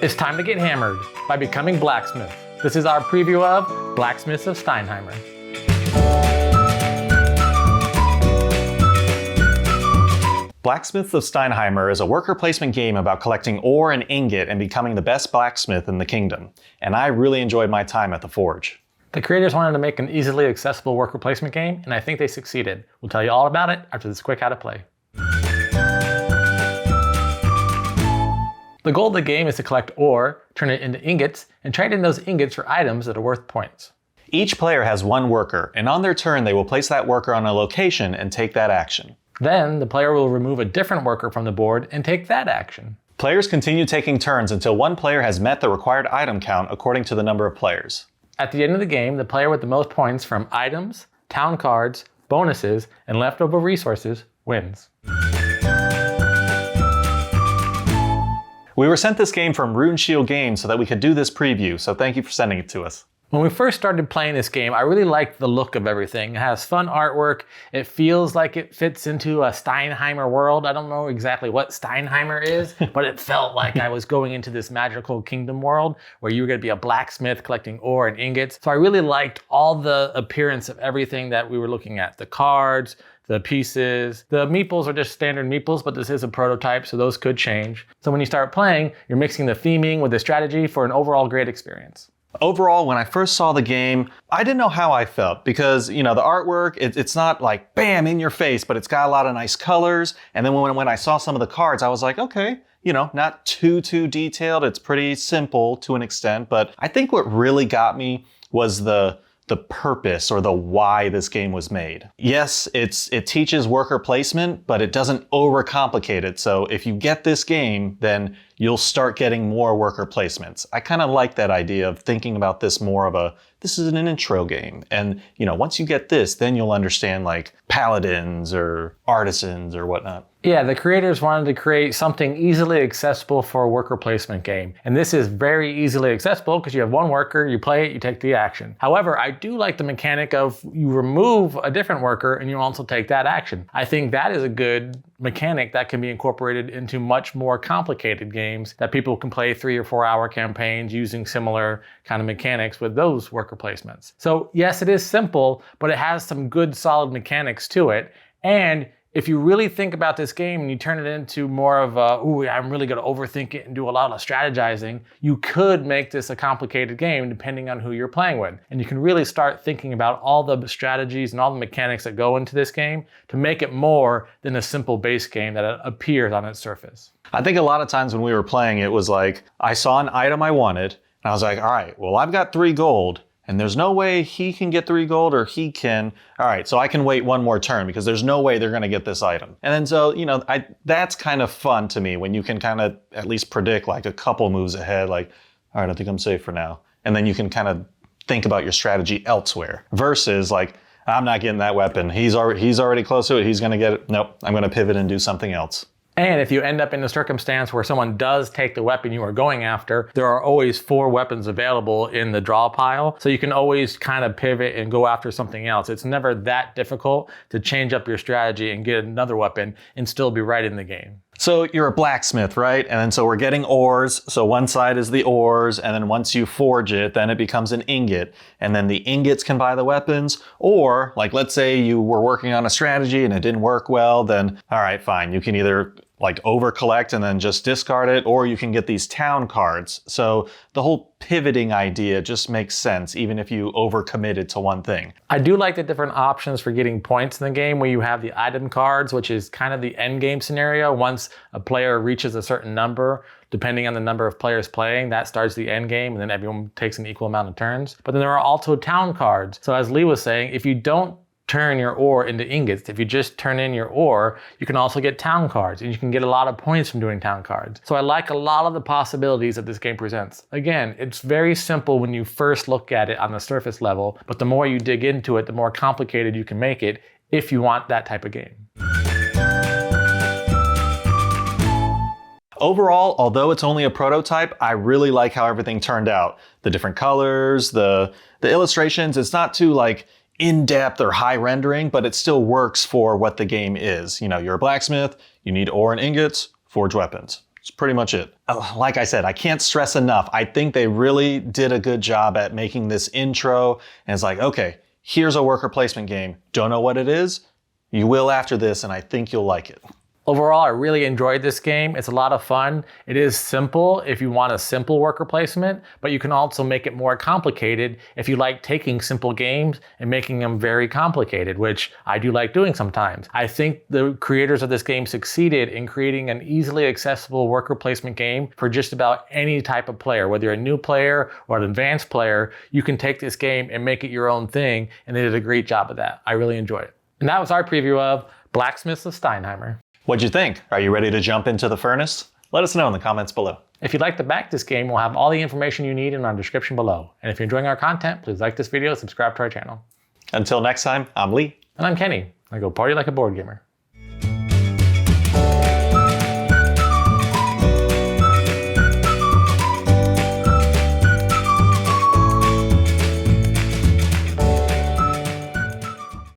It's time to get hammered by becoming blacksmith. This is our preview of Blacksmiths of Steinnheimr. Blacksmiths of Steinnheimr is a worker placement game about collecting ore and ingot and becoming the best blacksmith in the kingdom. And I really enjoyed my time at the forge. The creators wanted to make an easily accessible worker placement game, and I think they succeeded. We'll tell you all about it after this quick how to play. The goal of the game is to collect ore, turn it into ingots, and trade in those ingots for items that are worth points. Each player has one worker, and on their turn they will place that worker on a location and take that action. Then, the player will remove a different worker from the board and take that action. Players continue taking turns until one player has met the required item count according to the number of players. At the end of the game, the player with the most points from items, town cards, bonuses, and leftover resources wins. We were sent this game from Runeshield Games so that we could do this preview, so thank you for sending it to us. When we first started playing this game, I really liked the look of everything. It has fun artwork. It feels like it fits into a Steinnheimr world. I don't know exactly what Steinnheimr is, but it felt like I was going into this magical kingdom world where you were going to be a blacksmith collecting ore and ingots. So I really liked all the appearance of everything that we were looking at. The cards, the pieces. The meeples are just standard meeples, but this is a prototype, so those could change. So when you start playing, you're mixing the theming with the strategy for an overall great experience. Overall, when I first saw the game, I didn't know how I felt because, the artwork, it's not like bam in your face, but it's got a lot of nice colors. And then when I saw some of the cards, I was like, okay, not too detailed. It's pretty simple to an extent, but I think what really got me was the purpose or the why this game was made. Yes, it teaches worker placement, but it doesn't overcomplicate it. So if you get this game, then you'll start getting more worker placements. I kind of like that idea of thinking about this more of this is an intro game. And, once you get this, then you'll understand like paladins or artisans or whatnot. Yeah, the creators wanted to create something easily accessible for a worker placement game. And this is very easily accessible because you have one worker, you play it, you take the action. However, I do like the mechanic of you remove a different worker and you also take that action. I think that is a good mechanic that can be incorporated into much more complicated games that people can play 3 or 4 hour campaigns using similar kind of mechanics with those worker placements. So yes, it is simple, but it has some good solid mechanics to it. And if you really think about this game and you turn it into more of I'm really going to overthink it and do a lot of strategizing, you could make this a complicated game depending on who you're playing with. And you can really start thinking about all the strategies and all the mechanics that go into this game to make it more than a simple base game that appears on its surface. I think a lot of times when we were playing, it was like, I saw an item I wanted, and I was like, all right, well, I've got 3 gold. And there's no way he can get 3 gold or he can. All right, so I can wait one more turn because there's no way they're going to get this item. And then so, that's kind of fun to me when you can kind of at least predict like a couple moves ahead, like, all right, I think I'm safe for now. And then you can kind of think about your strategy elsewhere versus like, I'm not getting that weapon. He's already close to it. He's going to get it. Nope, I'm going to pivot and do something else. And if you end up in a circumstance where someone does take the weapon you are going after, there are always 4 weapons available in the draw pile. So you can always kind of pivot and go after something else. It's never that difficult to change up your strategy and get another weapon and still be right in the game. So you're a blacksmith, right? And then so we're getting ores. So one side is the ores, and then once you forge it, then it becomes an ingot. And then the ingots can buy the weapons. Or like, let's say you were working on a strategy and it didn't work well, then all right, fine. You can either like over collect and then just discard it, or you can get these town cards. So the whole pivoting idea just makes sense, even if you overcommitted to one thing. I do like the different options for getting points in the game where you have the item cards, which is kind of the end game scenario. Once a player reaches a certain number, depending on the number of players playing, that starts the end game, and then everyone takes an equal amount of turns. But then there are also town cards. So as Lee was saying, if you don't turn your ore into ingots, if you just turn in your ore, you can also get town cards, and you can get a lot of points from doing town cards. So I like a lot of the possibilities that this game presents. Again, it's very simple when you first look at it on the surface level, but the more you dig into it, the more complicated you can make it if you want that type of game. Overall, although it's only a prototype, I really like how everything turned out. The different colors, the illustrations, it's not too like in-depth or high rendering, but it still works for what the game is. You're a blacksmith, you need ore and ingots, forge weapons. It's pretty much it. Like I said, I can't stress enough. I think they really did a good job at making this intro. And it's like, okay, here's a worker placement game. Don't know what it is? You will after this, and I think you'll like it. Overall, I really enjoyed this game. It's a lot of fun. It is simple if you want a simple worker placement, but you can also make it more complicated if you like taking simple games and making them very complicated, which I do like doing sometimes. I think the creators of this game succeeded in creating an easily accessible worker placement game for just about any type of player. Whether you're a new player or an advanced player, you can take this game and make it your own thing, and they did a great job of that. I really enjoyed it. And that was our preview of Blacksmiths of Steinnheimr. What'd you think? Are you ready to jump into the furnace? Let us know in the comments below. If you'd like to back this game, we'll have all the information you need in our description below. And if you're enjoying our content, please like this video, subscribe to our channel. Until next time, I'm Lee. And I'm Kenny. I go party like a board gamer.